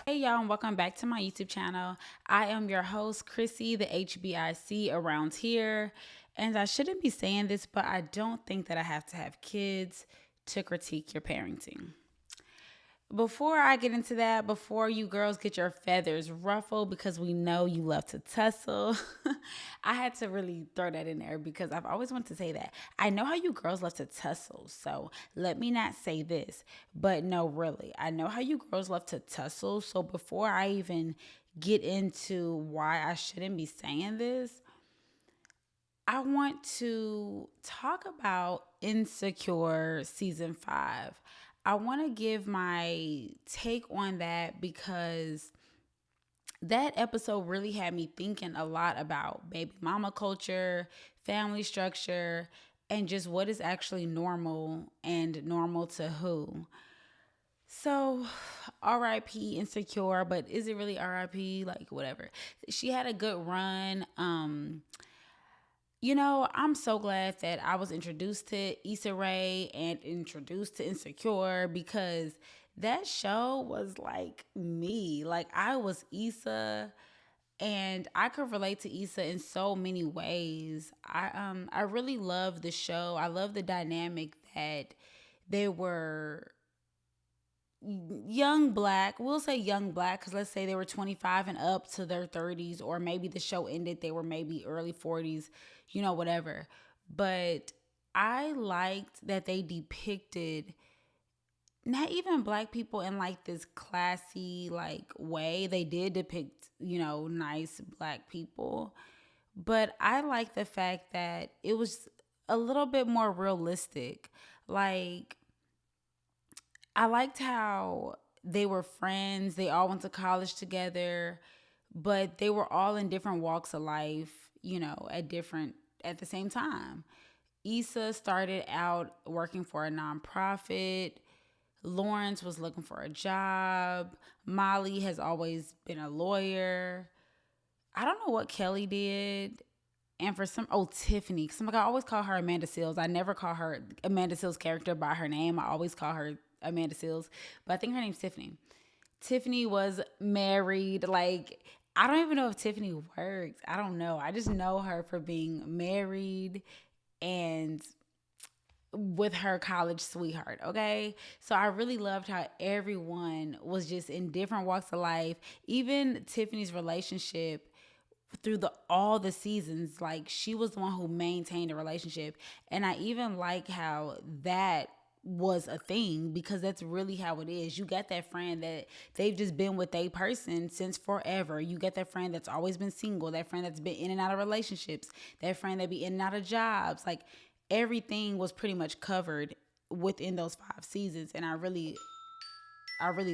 Hey y'all, and welcome back to my YouTube channel. I am your host, Chrissy, the HBIC around here. And I shouldn't be saying this, but I don't think that I have to have kids to critique your parenting. Before I get into that, before you girls get your feathers ruffled because we know you love to tussle, I had to really throw that in there because I've always wanted to say that. I know how you girls love to tussle, so let me not say this, but no, really, I know how you girls love to tussle. So before I even get into why I shouldn't be saying this, I want to talk about Insecure season 5. I want to give my take on that because that episode really had me thinking a lot about baby mama culture, family structure, and just what is actually normal and normal to who. So, RIP Insecure, but is it really RIP? Like, whatever. She had a good run. I'm so glad that I was introduced to Issa Rae and introduced to Insecure because that show was like me. Like I was Issa and I could relate to Issa in so many ways. I really love the show. I love the dynamic that they were young black. We'll say young black because let's say they were 25 and up to their 30s, or maybe the show ended, they were maybe early 40s, whatever. But I liked that they depicted not even black people in like this classy like way. They did depict, nice black people. But I like the fact that it was a little bit more realistic. Like I liked how they were friends. They all went to college together, but they were all in different walks of life, at the same time. Issa started out working for a nonprofit. Lawrence was looking for a job. Molly has always been a lawyer. I don't know what Kelly did. And for Tiffany. Because I always call her Amanda Seales. I never call her Amanda Seales' character by her name. I always call her Amanda Seales. But I think her name's Tiffany. Tiffany was married. Like, I don't even know if Tiffany worked. I don't know. I just know her for being married and with her college sweetheart, okay? So I really loved how everyone was just in different walks of life. Even Tiffany's relationship through all the seasons, like she was the one who maintained a relationship. And I even like how that was a thing because that's really how it is. You got that friend that they've just been with a person since forever. You get that friend that's always been single, that friend that's been in and out of relationships, that friend that be in and out of jobs. Like everything was pretty much covered within those 5 seasons. And I really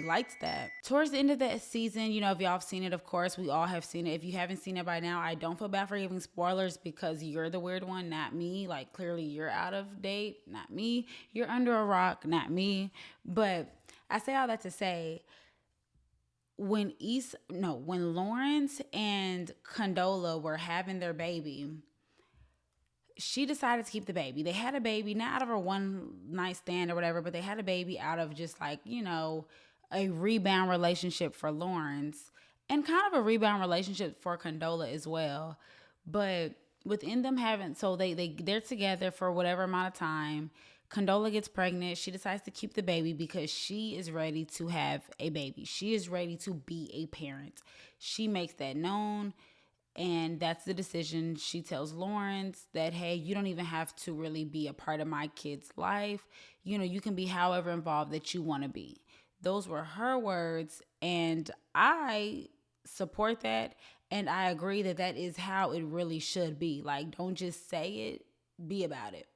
liked that. Towards the end of that season, if y'all have seen it, of course, we all have seen it. If you haven't seen it by now, I don't feel bad for giving spoilers because you're the weird one, not me. Like, clearly you're out of date, not me. You're under a rock, not me. But I say all that to say, when Lawrence and Condola were having their baby, she decided to keep the baby. They had a baby, not out of a one night stand or whatever, but they had a baby out of just like, a rebound relationship for Lawrence and kind of a rebound relationship for Condola as well. But within them having, so they're together for whatever amount of time. Condola gets pregnant. She decides to keep the baby because she is ready to have a baby. She is ready to be a parent. She makes that known. And that's the decision. She tells Lawrence that, hey, you don't even have to really be a part of my kid's life. You can be however involved that you want to be. Those were her words. And I support that. And I agree that that is how it really should be. Like, don't just say it, be about it.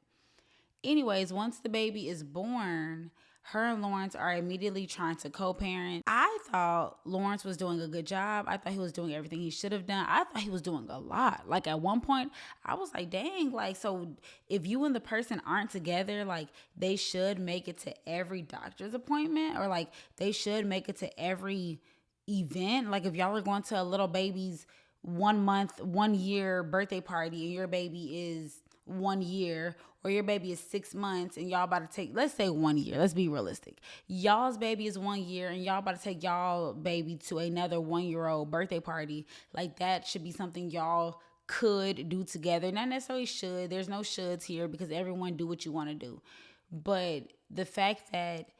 Anyways, once the baby is born, her and Lawrence are immediately trying to co-parent. I thought Lawrence was doing a good job. I thought he was doing everything he should have done. I thought he was doing a lot. Like at one point, I was like, dang, like, so if you and the person aren't together, like they should make it to every doctor's appointment or like they should make it to every event. Like if y'all are going to a little baby's 1 month, 1 year birthday party and your baby is 1 year, or your baby is 6 months and y'all about to take, let's say 1 year, let's be realistic. Y'all's baby is 1 year and y'all about to take y'all baby to another 1 year old birthday party. Like that should be something y'all could do together. Not necessarily should. There's no shoulds here because everyone do what you want to do. But the fact that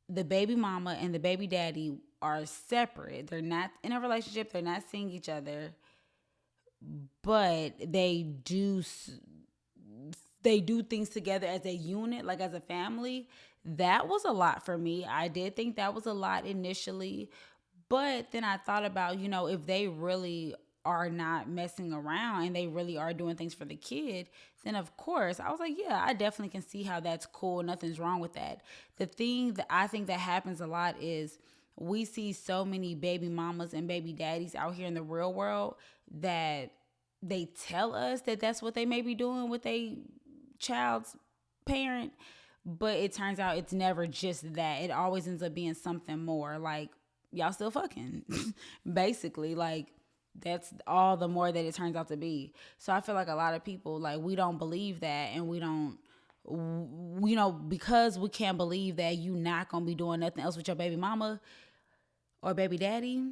the baby mama and the baby daddy are separate, they're not in a relationship, they're not seeing each other, but they do things together as a unit, like as a family. That was a lot for me. I did think that was a lot initially, but then I thought about, if they really are not messing around and they really are doing things for the kid, then of course I was like, yeah, I definitely can see how that's cool. Nothing's wrong with that. The thing that I think that happens a lot is we see so many baby mamas and baby daddies out here in the real world that they tell us that that's what they may be doing with a child's parent, but it turns out it's never just that. It always ends up being something more, like y'all still fucking basically. Like that's all the more that it turns out to be. So I feel like a lot of people, like, we don't believe that, and we don't, because we can't believe that you not gonna be doing nothing else with your baby mama or baby daddy.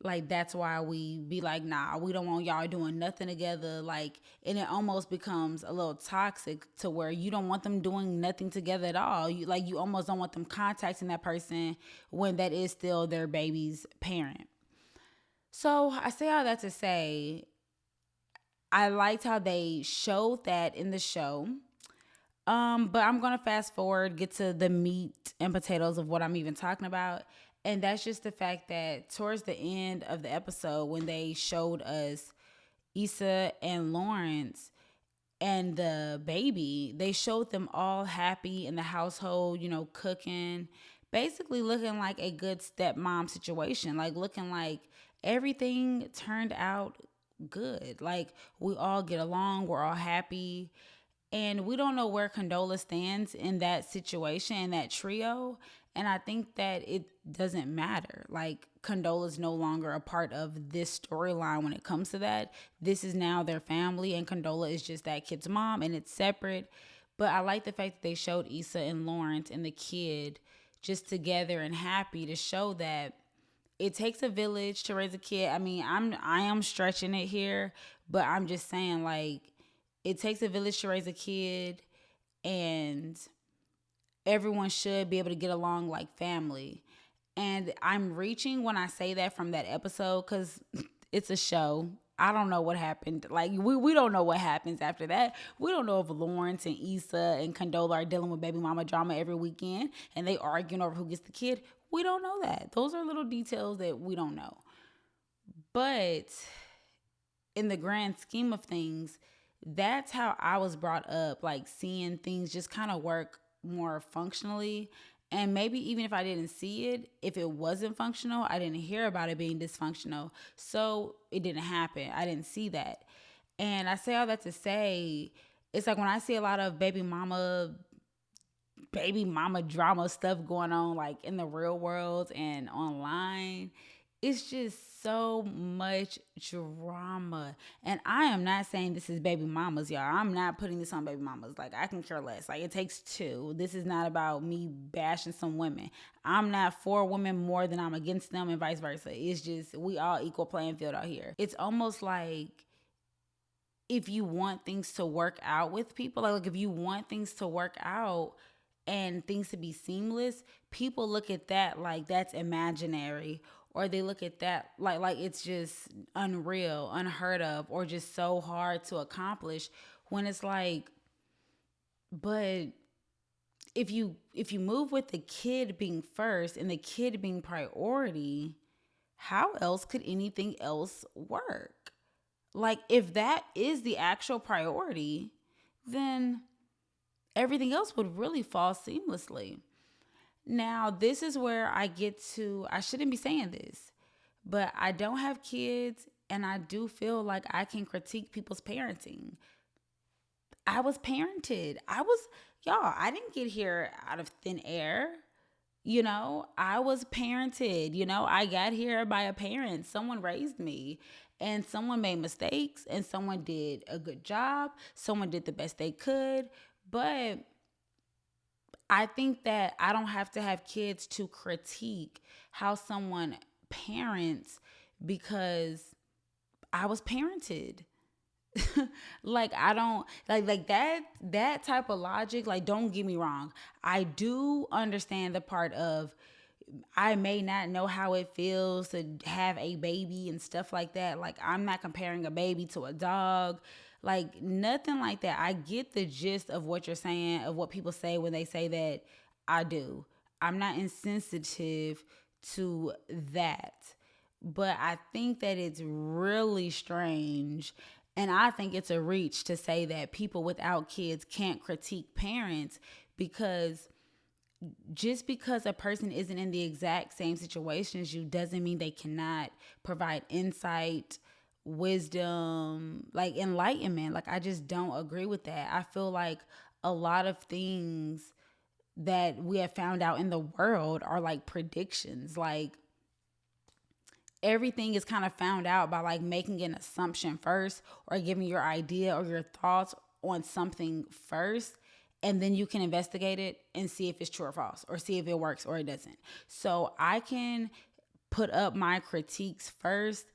Like that's why we be like, nah, we don't want y'all doing nothing together. Like, and it almost becomes a little toxic to where you don't want them doing nothing together at all. You almost don't want them contacting that person when that is still their baby's parent. So I say all that to say, I liked how they showed that in the show. But I'm gonna fast forward, get to the meat and potatoes of what I'm even talking about. And that's just the fact that towards the end of the episode, when they showed us Issa and Lawrence and the baby, they showed them all happy in the household, cooking, basically looking like a good stepmom situation, like looking like everything turned out good. Like we all get along, we're all happy. And we don't know where Condola stands in that situation, in that trio. And I think that it doesn't matter. Like, Condola's no longer a part of this storyline when it comes to that. This is now their family, and Condola is just that kid's mom, and it's separate. But I like the fact that they showed Issa and Lawrence and the kid just together and happy, to show that it takes a village to raise a kid. I mean, I am stretching it here, but I'm just saying, like, it takes a village to raise a kid, and everyone should be able to get along like family. And I'm reaching when I say that from that episode, because it's a show. I don't know what happened. Like, we don't know what happens after that. We don't know if Lawrence and Issa and Condola are dealing with Babymama drama every weekend and they arguing over who gets the kid. We don't know that. Those are little details that we don't know. But in the grand scheme of things, that's how I was brought up, like seeing things just kind of work more functionally. And maybe even if I didn't see it, if it wasn't functional, I didn't hear about it being dysfunctional. So it didn't happen. I didn't see that. And I say all that to say, it's like when I see a lot of baby mama drama stuff going on, like in the real world and online, it's just so much drama. And I am not saying this is baby mamas, y'all. I'm not putting this on baby mamas. Like, I can care less. Like, it takes two. This is not about me bashing some women. I'm not for women more than I'm against them, and vice versa. It's just, we all equal playing field out here. It's almost like, if you want things to work out with people, like if you want things to work out and things to be seamless, people look at that like that's imaginary, or they look at that like it's just unreal, unheard of, or just so hard to accomplish, when it's like, but if you move with the kid being first and the kid being priority, how else could anything else work? Like, if that is the actual priority, then everything else would really fall seamlessly. Now, this is where I shouldn't be saying this, but I don't have kids, and I do feel like I can critique people's parenting. I was parented. Y'all, I didn't get here out of thin air. I was parented. I got here by a parent. Someone raised me. And someone made mistakes and someone did a good job. Someone did the best they could. But I think that I don't have to have kids to critique how someone parents because I was parented. Like I don't like that type of logic. Like, don't get me wrong. I do understand the part of I may not know how it feels to have a baby and stuff like that. Like, I'm not comparing a baby to a dog, like nothing like that. I get the gist of what you're saying, of what people say when they say that. I do. I'm not insensitive to that. But I think that it's really strange. And I think it's a reach to say that people without kids can't critique parents, because just because a person isn't in the exact same situation as you doesn't mean they cannot provide insight, wisdom, like enlightenment. Like, I just don't agree with that. I feel like a lot of things that we have found out in the world are like predictions. Like, everything is kind of found out by like making an assumption first, or giving your idea or your thoughts on something first, and then you can investigate it and see if it's true or false, or see if it works or it doesn't. So I can put up my critiques first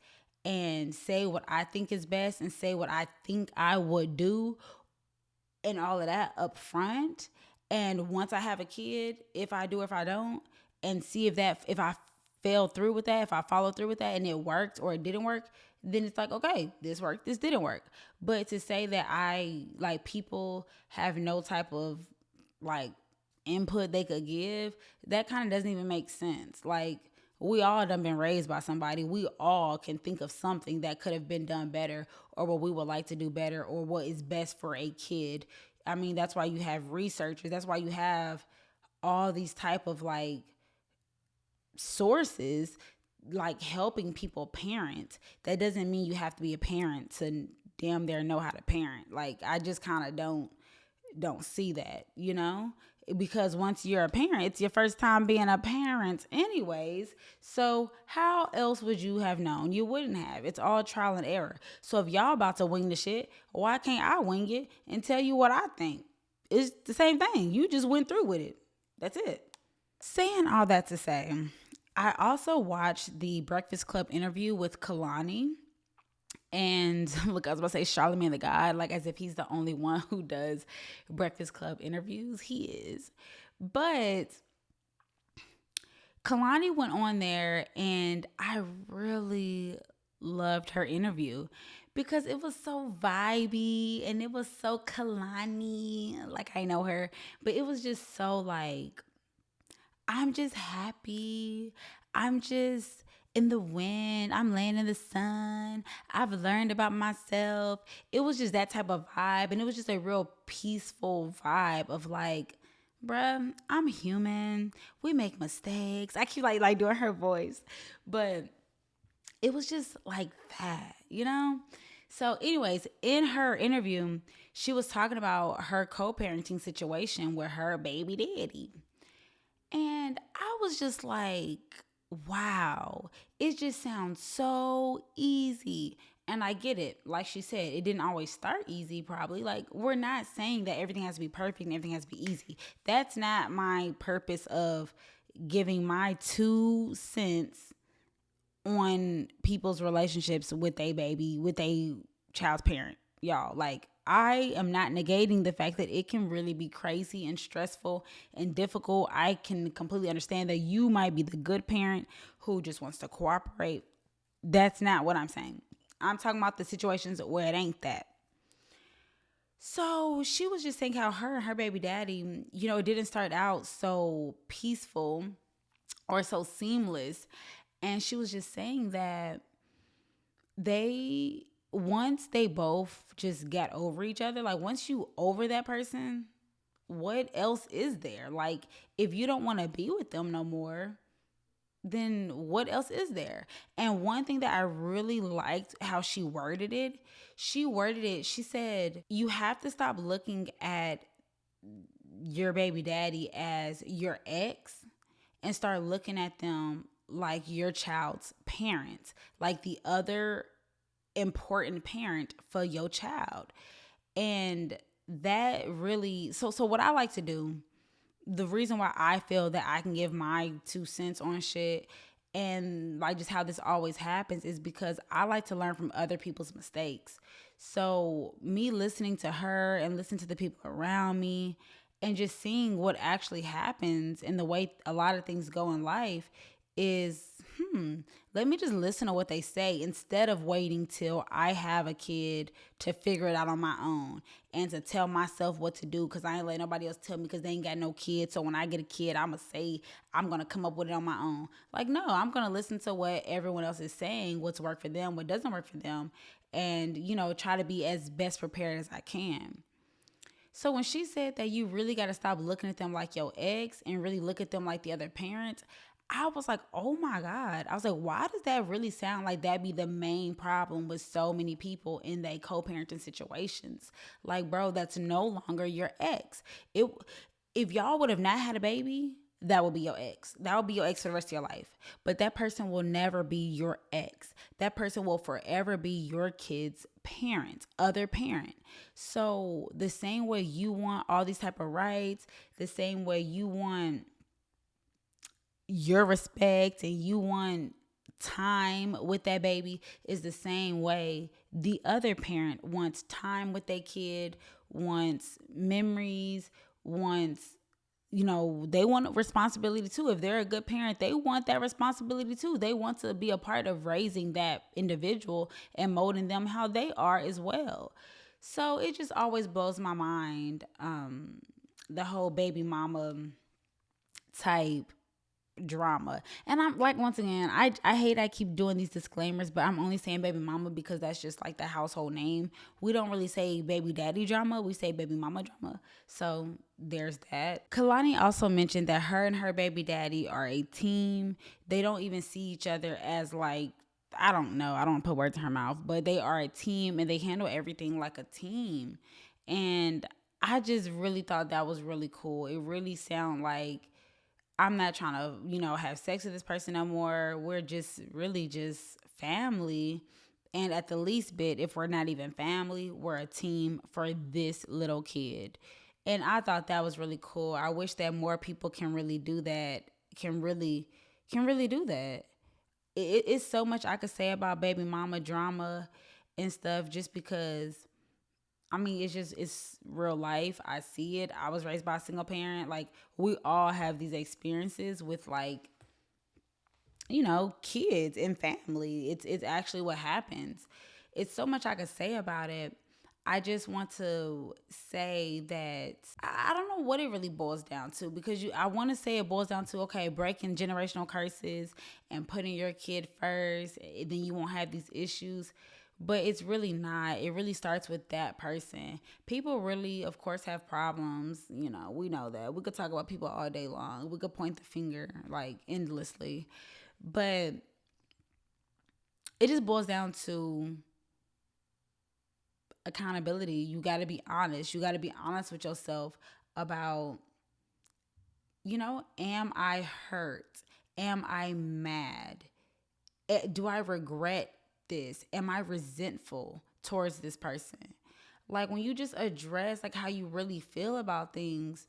and say what I think is best and say what I think I would do and all of that up front. And once I have a kid, if I do, if I don't, and see if I fell through with that, if I followed through with that and it worked or it didn't work, then it's like, okay, this worked, this didn't work. But to say that I like people have no type of like input they could give, that kind of doesn't even make sense. Like, we all done been raised by somebody. We all can think of something that could have been done better, or what we would like to do better, or what is best for a kid. I mean, that's why you have researchers. That's why you have all these type of like sources, like helping people parent. That doesn't mean you have to be a parent to damn near know how to parent. Like, I just kind of don't see that, because once you're a parent, it's your first time being a parent anyways. So how else would you have known? You wouldn't have. It's all trial and error. So if y'all about to wing the shit, why can't I wing it and tell you what I think? It's the same thing. You just went through with it. That's it. Saying all that to say, I also watched the Breakfast Club interview with Kalani. And look, I was about to say Charlamagne the God, like as if he's the only one who does Breakfast Club interviews. He is. But Kalani went on there and I really loved her interview because it was so vibey and it was so Kalani. Like, I know her, but it was just so like, I'm just happy. I'm just in the wind. I'm laying in the sun. I've learned about myself. It was just that type of vibe. And it was just a real peaceful vibe of like, bruh, I'm human. We make mistakes. I keep like doing her voice. But it was just like that. So anyways, in her interview, she was talking about her co-parenting situation with her baby daddy. And I was just like, wow, it just sounds so easy. And I get it. Like she said, it didn't always start easy, probably. Like, we're not saying that everything has to be perfect and everything has to be easy. That's not my purpose of giving my 2 cents on people's relationships with a baby, with a child's parent, y'all. Like, I am not negating the fact that it can really be crazy and stressful and difficult. I can completely understand that you might be the good parent who just wants to cooperate. That's not what I'm saying. I'm talking about the situations where it ain't that. So she was just saying how her and her baby daddy, it didn't start out so peaceful or so seamless. And she was just saying that once they both just got over each other, like once you over that person, what else is there? Like, if you don't want to be with them no more, then what else is there? And one thing that I really liked how she worded it, she said, you have to stop looking at your baby daddy as your ex and start looking at them like your child's parents, like the other important parent for your child. And that really, so what I like to do, the reason why I feel that I can give my 2 cents on shit and like just how this always happens is because I like to learn from other people's mistakes. So me listening to her and listening to the people around me and just seeing what actually happens and the way a lot of things go in life is, let me just listen to what they say instead of waiting till I have a kid to figure it out on my own and to tell myself what to do, because I ain't letting nobody else tell me because they ain't got no kids. So when I get a kid, I'm going to say I'm going to come up with it on my own. Like, no, I'm going to listen to what everyone else is saying, what's worked for them, what doesn't work for them, and, try to be as best prepared as I can. So when she said that you really got to stop looking at them like your ex and really look at them like the other parent, I was like, oh my God. I was like, why does that really sound like that be the main problem with so many people in their co-parenting situations? Like, bro, that's no longer your ex. If y'all would have not had a baby, that would be your ex. That would be your ex for the rest of your life. But that person will never be your ex. That person will forever be your kid's parent, other parent. So the same way you want all these type of rights, the same way you want your respect and you want time with that baby, is the same way the other parent wants time with their kid, wants memories, wants, they want responsibility too. If they're a good parent, they want that responsibility too. They want to be a part of raising that individual and molding them how they are as well. So it just always blows my mind, the whole baby mama type drama. And I'm like, once again, I hate I keep doing these disclaimers, but I'm only saying baby mama because that's just like the household name. We don't really say baby daddy drama, we say baby mama drama. So there's that. Kalani also mentioned that her and her baby daddy are a team. They don't even see each other as like, I don't know, I don't put words in her mouth, but they are a team and they handle everything like a team. And I just really thought that was really cool. It really sounded like I'm not trying to, have sex with this person no more. We're just really just family. And at the least bit, if we're not even family, we're a team for this little kid. And I thought that was really cool. I wish that more people can really do that, can really do that. It's so much I could say about baby mama drama and stuff just because it's real life. I see it. I was raised by a single parent. Like, we all have these experiences with like, kids and family. It's actually what happens. It's so much I could say about it. I just want to say that I don't know what it really boils down to, because I want to say it boils down to, okay, breaking generational curses and putting your kid first, then you won't have these issues. But it's really not. It really starts with that person. People really, of course, have problems. We know that. We could talk about people all day long. We could point the finger like endlessly. But it just boils down to accountability. You got to be honest. You got to be honest with yourself about, am I hurt? Am I mad? Do I regret this? Am I resentful towards this person? Like, when you just address like how you really feel about things,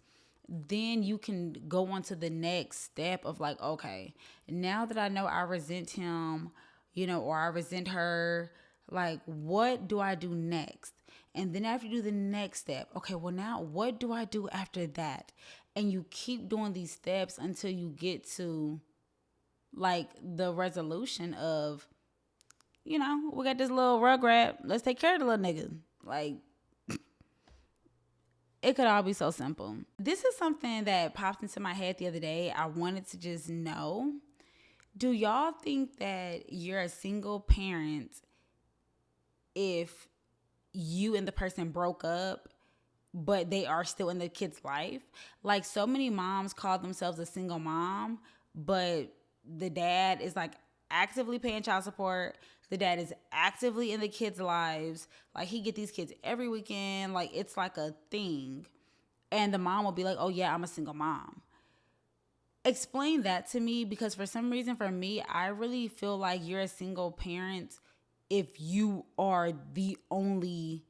then you can go on to the next step of like, okay, now that I know I resent him, or I resent her, like, what do I do next? And then after you do the next step, okay, well, now what do I do after that? And you keep doing these steps until you get to like the resolution of, we got this little rugrat. Let's take care of the little nigga. Like, it could all be so simple. This is something that popped into my head the other day. I wanted to just know, do y'all think that you're a single parent if you and the person broke up, but they are still in the kid's life? Like, so many moms call themselves a single mom, but the dad is like actively paying child support. The dad is actively in the kids' lives. Like, he get these kids every weekend. Like, it's like a thing. And the mom will be like, oh yeah, I'm a single mom. Explain that to me, because for some reason for me, I really feel like you're a single parent if you are the only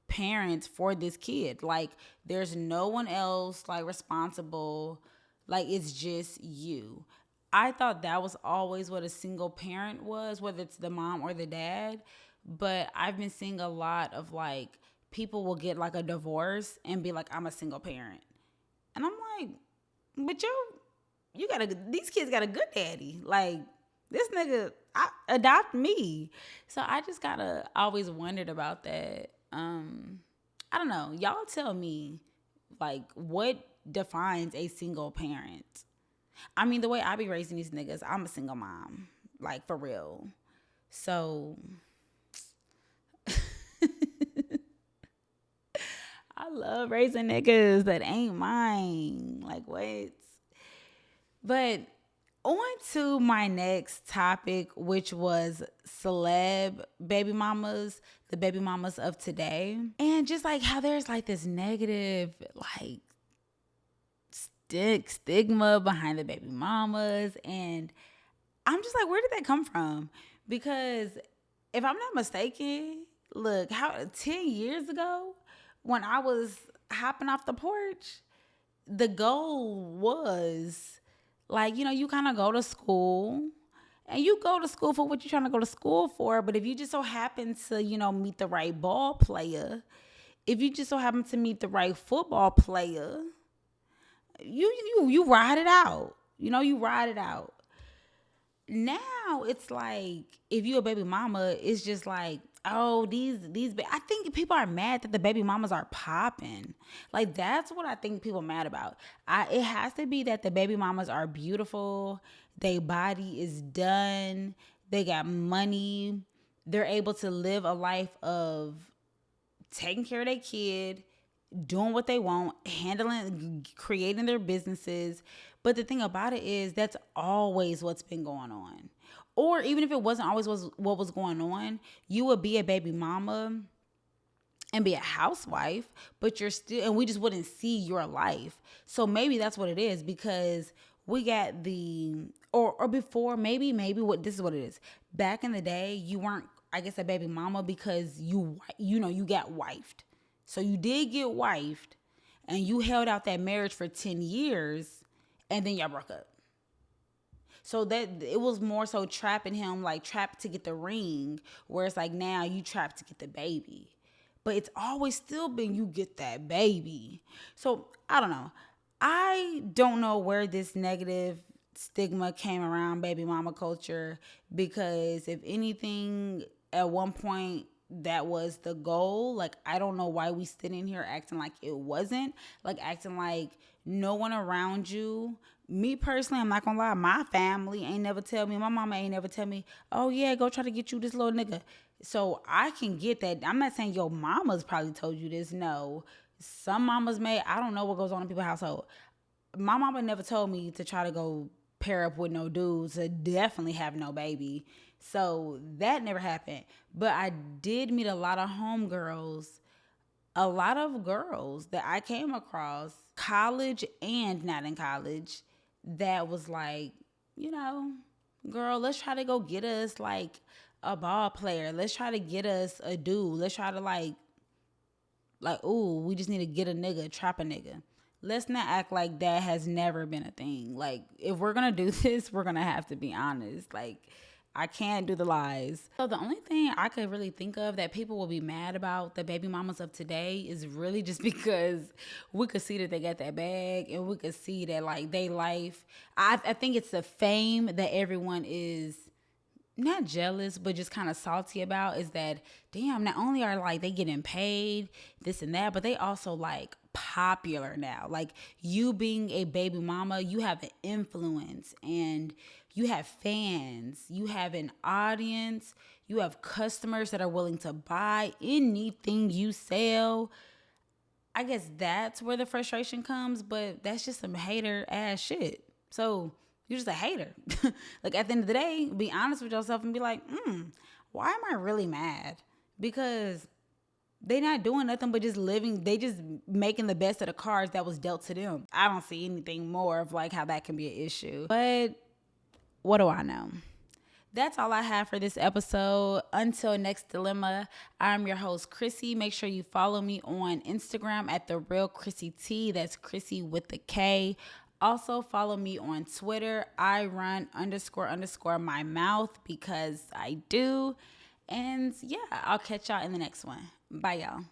parent for this kid. Like, there's no one else like responsible. Like, it's just you. I thought that was always what a single parent was, whether it's the mom or the dad. But I've been seeing a lot of like people will get like a divorce and be like, I'm a single parent. And I'm like, but you got these kids got a good daddy. Like, this nigga adopt me. So I just gotta always wondered about that. I don't know. Y'all tell me, like, what defines a single parent? I mean, the way I be raising these niggas, I'm a single mom. Like, for real. So I love raising niggas that ain't mine. Like, what? But on to my next topic, which was celeb baby mamas, the baby mamas of today. And just like how there's like this negative, like, stigma behind the baby mamas. And I'm just like, where did that come from? Because if I'm not mistaken, look, how 10 years ago, when I was hopping off the porch, the goal was like, you kind of go to school and you go to school for what you're trying to go to school for. But if you just so happen to, meet the right ball player, if you just so happen to meet the right football player, you ride it out. You ride it out. Now it's like, if you a baby mama, it's just like, oh, I think people are mad that the baby mamas are popping. Like, that's what I think people mad about. It has to be that the baby mamas are beautiful, their body is done, they got money, they're able to live a life of taking care of their kid, doing what they want, creating their businesses. But the thing about it is, that's always what's been going on. Or even if it wasn't always what was going on, you would be a baby mama and be a housewife, but you're still, and we just wouldn't see your life. So maybe that's what it is, because we got or before, maybe what this is what it is. Back in the day, you weren't, I guess, a baby mama because you got wifed. So you did get wifed and you held out that marriage for 10 years and then y'all broke up. So that it was more so trapping him, like trapped to get the ring, where it's like now you trapped to get the baby. But it's always still been you get that baby. So I don't know. I don't know where this negative stigma came around baby mama culture, because if anything, at one point that was the goal. Like, I don't know why we sitting here acting like it wasn't, like acting like no one around you. Me personally, I'm not gonna lie, my family ain't never tell me, my mama ain't never tell me, oh yeah, go try to get you this little nigga. So I can get that. I'm not saying your mama's probably told you this. No, some mamas may. I don't know what goes on in people's household. My mama never told me to try to go pair up with no dudes to definitely have no baby. So that never happened. But I did meet a lot of homegirls, a lot of girls that I came across, college and not in college, that was like, girl, let's try to go get us like a ball player. Let's try to get us a dude. Let's try to like, ooh, we just need to get a nigga, trap a nigga. Let's not act like that has never been a thing. Like, if we're going to do this, we're going to have to be honest. Like, I can't do the lies. So the only thing I could really think of that people will be mad about the baby mamas of today is really just because we could see that they got that bag, and we could see that like they life. I think it's the fame that everyone is not jealous, but just kind of salty about, is that, damn, not only are like they getting paid, this and that, but they also like popular now. Like, you being a baby mama, you have an influence and you have fans, you have an audience, you have customers that are willing to buy anything you sell. I guess that's where the frustration comes, but that's just some hater ass shit. So you're just a hater. Like, at the end of the day, be honest with yourself and be like, why am I really mad? Because they not doing nothing but just living. They just making the best of the cards that was dealt to them. I don't see anything more of like how that can be an issue. But what do I know? That's all I have for this episode. Until next dilemma, I'm your host, Chrissy. Make sure you follow me on Instagram at The Real Chrissy T. That's Chrissy with the K. Also, follow me on Twitter. I run __ my mouth because I do. And yeah, I'll catch y'all in the next one. Bye, y'all.